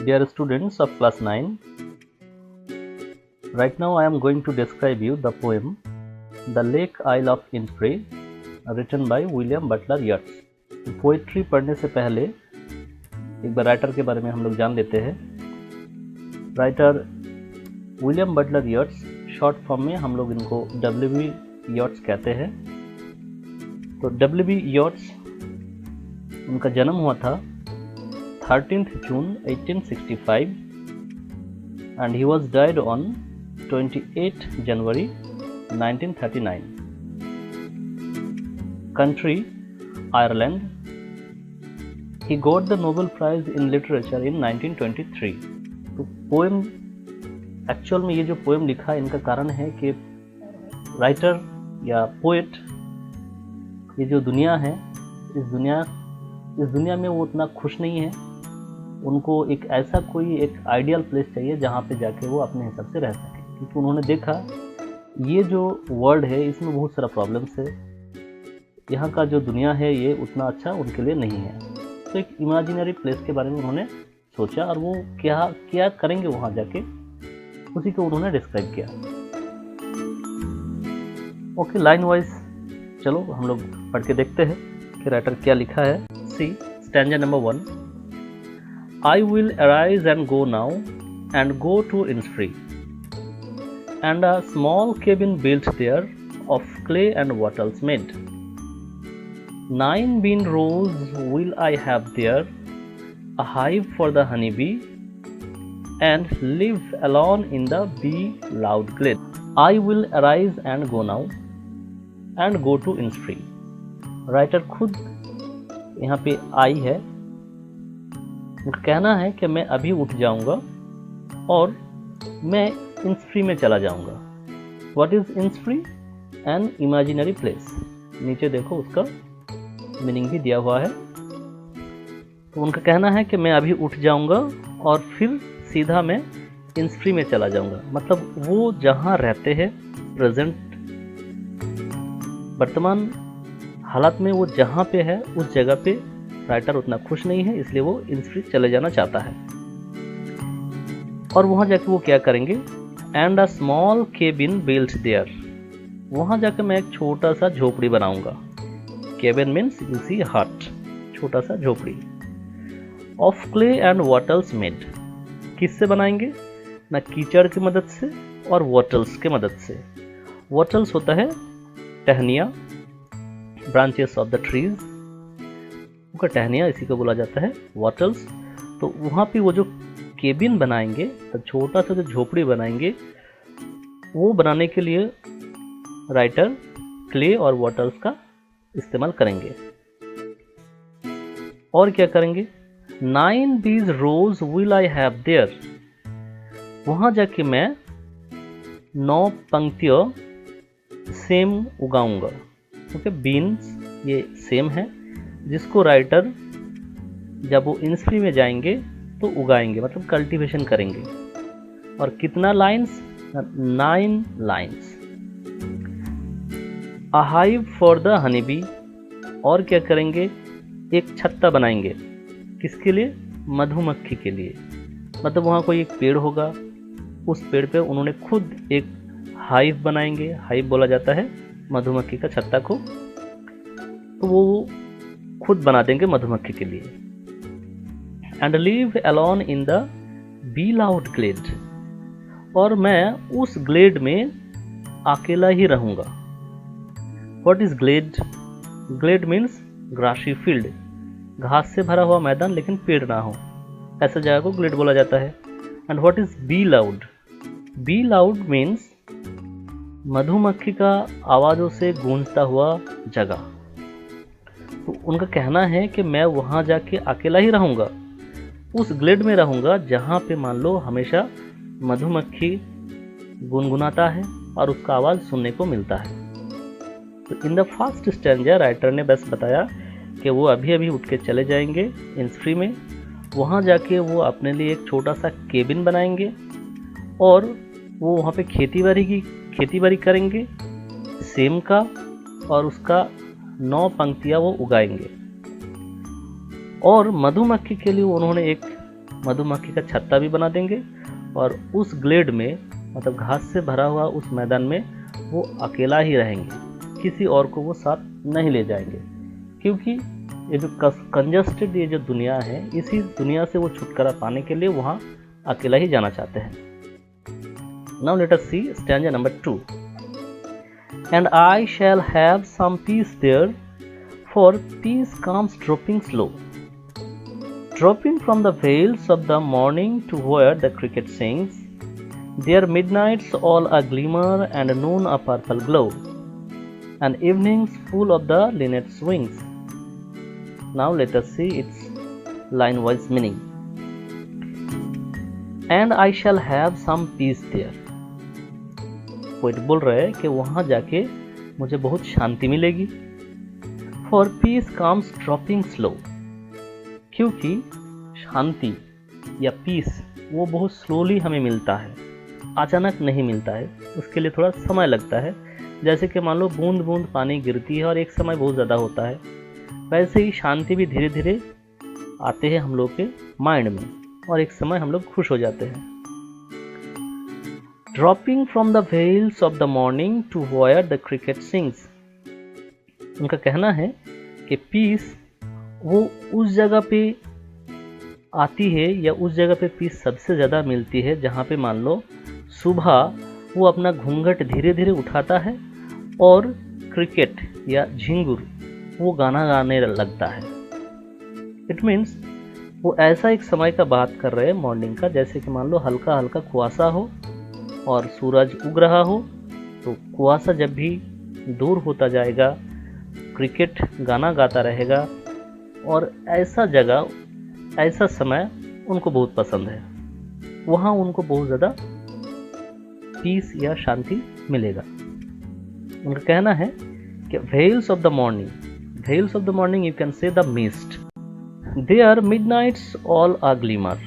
Dear students of class 9, right now I am going to describe you the poem The Lake Isle of Innisfree written by William Butler Yeats. Poetry पढ़ने से पहले एक बार writer के बारे में हम लोग जान लेते हैं। Writer William Butler Yeats, short form में हम लोग इनको W.B. यट्स कहते हैं। तो W.B. यट्स, उनका जन्म हुआ था 13th June 1865 and he was died on 28th January 1939. Country Ireland. He got the Nobel Prize in Literature in 1923. तो पोएम, एक्चुअल में ये जो पोएम लिखा इनका कारण है कि राइटर या पोएट, ये जो दुनिया है, इस दुनिया में वो उतना खुश नहीं है। उनको एक ऐसा कोई एक आइडियल प्लेस चाहिए जहाँ पे जाके वो अपने हिसाब से रह सके, क्योंकि उन्होंने देखा ये जो वर्ल्ड है इसमें बहुत सारा प्रॉब्लम्स है। यहाँ का जो दुनिया है ये उतना अच्छा उनके लिए नहीं है। तो एक इमेजिनरी प्लेस के बारे में उन्होंने सोचा और वो क्या करेंगे वहाँ जाके, उसी को उन्होंने डिस्क्राइब किया। ओके, लाइन वाइज चलो हम लोग पढ़ के देखते हैं कि राइटर क्या लिखा है। सी stanza number 1। I will arise and go now, and go to Innisfree, and a small cabin built there of clay and wattles made. 9 bean rows will I have there, a hive for the honeybee, and live alone in the bee loud glade. I will arise and go now, and go to Innisfree. Writer खुद यहाँ पे आई है, उनका कहना है कि मैं अभी उठ जाऊंगा और मैं इन्निस्फ्री में चला जाऊंगा। What is Innisfree? An imaginary place. नीचे देखो उसका मीनिंग भी दिया हुआ है। तो उनका कहना है कि मैं अभी उठ जाऊंगा और फिर सीधा मैं इन्निस्फ्री में चला जाऊंगा। मतलब वो जहाँ रहते हैं प्रेजेंट, वर्तमान हालात में वो जहाँ पे है उस जगह पे राइटर उतना खुश नहीं है, इसलिए वो इन्निस्फ्री चले जाना चाहता है। और वहाँ जाके वो क्या करेंगे? And a small cabin built there. वहाँ जाके मैं एक छोटा सा झोपड़ी बनाऊंगा। केबिन मीन्स यू सी हट, छोटा सा झोपड़ी। Of clay and wattles made. किससे बनाएंगे? ना कीचड़ की मदद से और वाटल्स के मदद से। वाटल्स होता है टहनिया, ब्रांचेस ऑफ द ट्रीज, उनका टहनिया, इसी को बोला जाता है वाटल्स। तो वहाँ पे वो जो केबिन बनाएंगे, तो छोटा सा जो झोपड़ी बनाएंगे, वो बनाने के लिए राइटर क्ले और वाटल्स का इस्तेमाल करेंगे। और क्या करेंगे? 9 bees rows will I have there। वहाँ जाके मैं 9 पंक्तियों सेम उगाऊंगा। ओके, बीन्स ये सेम है जिसको राइटर जब वो इन्निस्फ्री में जाएंगे तो उगाएंगे, मतलब कल्टीवेशन करेंगे। और कितना lines? 9 lines. A hive for the honeybee. और क्या करेंगे? एक छत्ता बनाएंगे। किसके लिए? मधुमक्खी के लिए। मतलब वहाँ कोई एक पेड़ होगा, उस पेड़ पे उन्होंने खुद एक हाइव बनाएंगे। हाइव बोला जाता है मधुमक्खी का छत्ता को। तो वो खुद बना देंगे मधुमक्खी के लिए। And live alone in the bee loud glade. और मैं उस ग्लेड में अकेला ही रहूंगा। What is glade? Glade means grassy field, घास से भरा हुआ मैदान लेकिन पेड़ ना हो, ऐसा जगह को ग्लेड बोला जाता है। And what is be loud? Be loud means मधुमक्खी का आवाज़ों से गूंजता हुआ जगह। तो उनका कहना है कि मैं वहाँ जाके अकेला ही रहूँगा, उस ग्लेड में रहूँगा जहाँ पे मान लो हमेशा मधुमक्खी गुनगुनाता है और उसका आवाज़ सुनने को मिलता है। तो in the first stanza writer ने बस बताया कि वो अभी अभी उठ के चले जाएंगे इन्निस्फ्री में। वहाँ जाके वो अपने लिए एक छोटा सा केबिन बनाएंगे और वो वहाँ पे खेती बाड़ी करेंगे सेम का, और उसका 9 पंक्तियाँ वो उगाएंगे। और मधुमक्खी के लिए उन्होंने एक मधुमक्खी का छत्ता भी बना देंगे और उस ग्लेड में मतलब घास से भरा हुआ उस मैदान में वो अकेला ही रहेंगे, किसी और को वो साथ नहीं ले जाएंगे, क्योंकि ये जो कंजस्टेड ये जो दुनिया है, इसी दुनिया से वो छुटकारा पाने के लिए वहाँ अकेला ही जाना चाहते हैं। Now let us see stanza number 2. And I shall have some peace there, for peace comes dropping slow, dropping from the vales of the morning to where the cricket sings. There midnights all a glimmer and noon a purple glow, and evenings full of the linnet's wings. Now let us see its line-wise meaning. And I shall have some peace there. Poet बोल रहे हैं कि वहाँ जाके मुझे बहुत शांति मिलेगी। For piece comes dropping slow, क्योंकि शांति या पीस वो बहुत स्लोली हमें मिलता है, अचानक नहीं मिलता है, उसके लिए थोड़ा समय लगता है। जैसे कि मान लो बूंद बूंद पानी गिरती है और एक समय बहुत ज़्यादा होता है, वैसे ही शांति भी धीरे धीरे आते हैं हम लोग के माइंड में और एक समय हम लोग खुश हो जाते हैं। Dropping from the vales of the morning to where the cricket sings. उनका कहना है कि पीस वो उस जगह पे आती है या उस जगह पे पीस सबसे ज़्यादा मिलती है जहाँ पे मान लो सुबह वो अपना घूंघट धीरे धीरे उठाता है और क्रिकेट या झिंगुर वो गाना गाने लगता है। इट मीन्स वो ऐसा एक समय का बात कर रहे हैं मॉर्निंग का, जैसे कि मान लो हल्का हल्का कुआसा हो और सूरज उग रहा हो, तो कुआसा जब भी दूर होता जाएगा क्रिकेट गाना गाता रहेगा, और ऐसा जगह ऐसा समय उनको बहुत पसंद है, वहाँ उनको बहुत ज़्यादा पीस या शांति मिलेगा। उनका कहना है कि veils of the morning you can say the mist, they are midnights all a glimmer.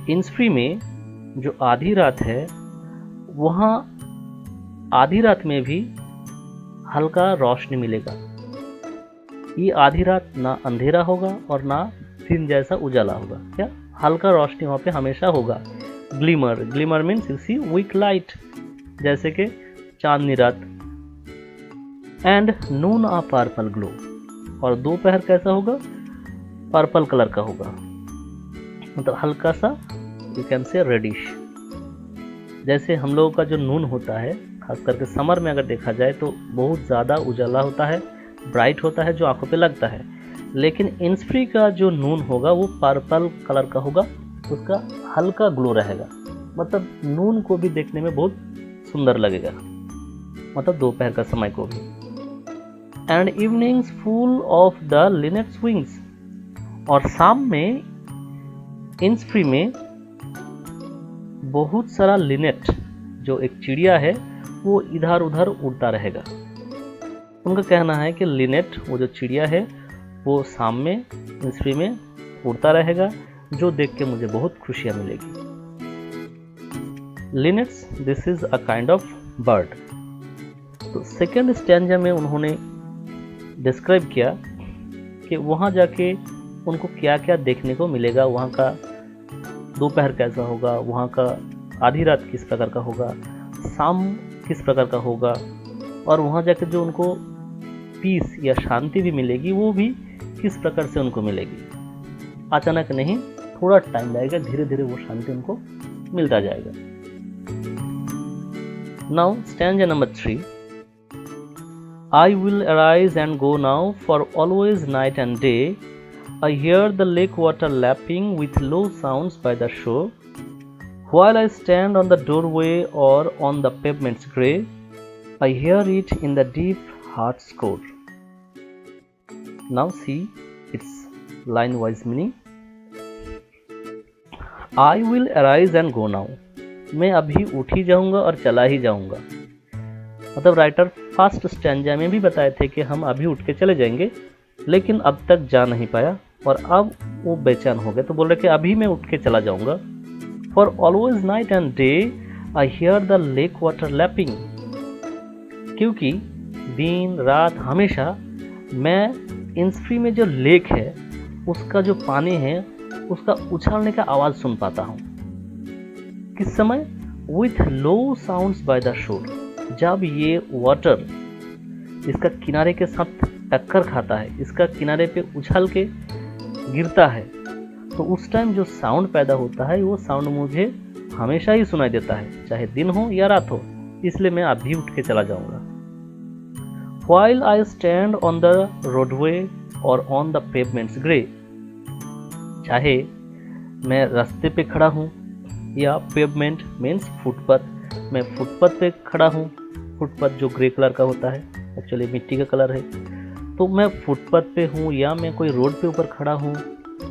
Innisfree में जो आधी रात है, वहाँ आधी रात में भी हल्का रोशनी मिलेगा। ये आधी रात ना अंधेरा होगा और ना दिन जैसा उजाला होगा, क्या हल्का रोशनी वहाँ पे हमेशा होगा। Glimmer means you see weak light, जैसे कि चांदनी रात। And noon a purple glow, और दोपहर कैसा होगा, पर्पल कलर का होगा, मतलब हल्का सा यू कैन से रेडिश। जैसे हम लोगों का जो नून होता है, खास करके समर में अगर देखा जाए तो बहुत ज़्यादा उजाला होता है, ब्राइट होता है, जो आंखों पे लगता है। लेकिन इंसफ्री का जो नून होगा वो पर्पल कलर का होगा, उसका हल्का ग्लो रहेगा, मतलब नून को भी देखने में बहुत सुंदर लगेगा, मतलब दोपहर का समय को भी। And evenings full of the linnets wings, और शाम में इंसफ्री में बहुत सारा लिनेट जो एक चिड़िया है वो इधर उधर उड़ता रहेगा। उनका कहना है कि लिनेट वो जो चिड़िया है वो शाम में इंसफ्री में उड़ता रहेगा, जो देख के मुझे बहुत खुशियाँ मिलेगी। Linnets this is a kind of bird. तो सेकेंड स्टैंजा में उन्होंने डिस्क्राइब किया कि वहाँ जाके उनको क्या क्या देखने को मिलेगा, वहाँ का दोपहर कैसा होगा, वहाँ का आधी रात किस प्रकार का होगा, शाम किस प्रकार का होगा, और वहाँ जाकर जो उनको पीस या शांति भी मिलेगी वो भी किस प्रकार से उनको मिलेगी। अचानक नहीं, थोड़ा टाइम लगेगा, धीरे धीरे वो शांति उनको मिलता जाएगा। Now stanza number 3। I will arise and go now, for always night and day I hear the lake water lapping with low sounds by the shore, while I stand on the doorway or on the pavement's grey, I hear it in the deep heart's core. Now see its line-wise meaning. I will arise and go now. मैं अभी उठ ही जाऊंगा और चला ही जाऊंगा। मतलब writer first stanza में भी बताए थे कि हम अभी उठ के चले जाएंगे, लेकिन अब तक जा नहीं पाया और अब वो बेचैन हो गए, तो बोल रहे कि अभी मैं उठ के चला जाऊंगा। For always night and day I hear the lake water lapping, क्योंकि दिन रात हमेशा मैं इंसफ्री में जो लेक है उसका जो पानी है उसका उछालने का आवाज़ सुन पाता हूँ। किस समय? With low sounds by the shore, जब ये वाटर इसका किनारे के साथ टक्कर खाता है, इसका किनारे पे उछल के गिरता है, तो उस टाइम जो साउंड पैदा होता है वो साउंड मुझे हमेशा ही सुनाई देता है, चाहे दिन हो या रात हो, इसलिए मैं अभी उठ के चला जाऊंगा। While I stand on the roadway or on the pavements grey, चाहे मैं रास्ते पे खड़ा हूँ या पेवमेंट मीन्स फुटपाथ, मैं फुटपाथ पे खड़ा हूँ, फुटपाथ जो ग्रे कलर का होता है, एक्चुअली मिट्टी का कलर है, तो मैं फुटपाथ पे हूँ या मैं कोई रोड पे ऊपर खड़ा हूँ,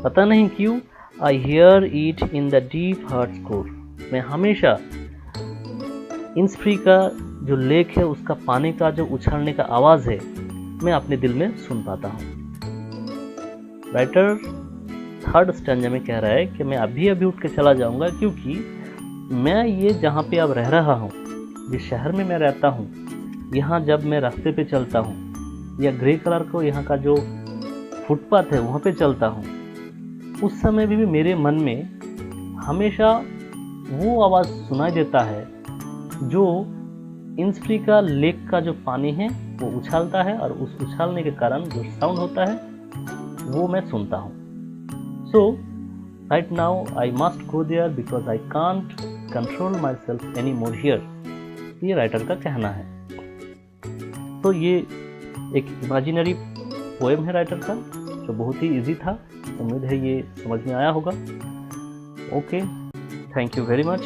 पता नहीं क्यों, I hear it in the deep heart score, मैं हमेशा इन्सफ्री का जो लेक है उसका पानी का जो उछालने का आवाज़ है मैं अपने दिल में सुन पाता हूँ। राइटर थर्ड स्टैंजा में कह रहा है कि मैं अभी अभी उठ के चला जाऊंगा, क्योंकि मैं ये जहाँ पे अब रह रहा हूँ, जिस शहर में मैं रहता हूँ, यहाँ जब मैं रास्ते पे चलता हूँ या ग्रे कलर को यहाँ का जो फुटपाथ है वहाँ पे चलता हूँ, उस समय भी मेरे मन में हमेशा वो आवाज़ सुनाई देता है जो इन्सफ्री का लेक का जो पानी है वो उछालता है, और उस उछालने के कारण जो साउंड होता है वो मैं सुनता हूँ। So right now I must go there because I can't control myself any more here, ये राइटर का कहना है। तो ये एक इमेजिनरी पोएम है राइटर का, जो बहुत ही इजी था। उम्मीद है ये समझ में आया होगा। Okay, thank you very much.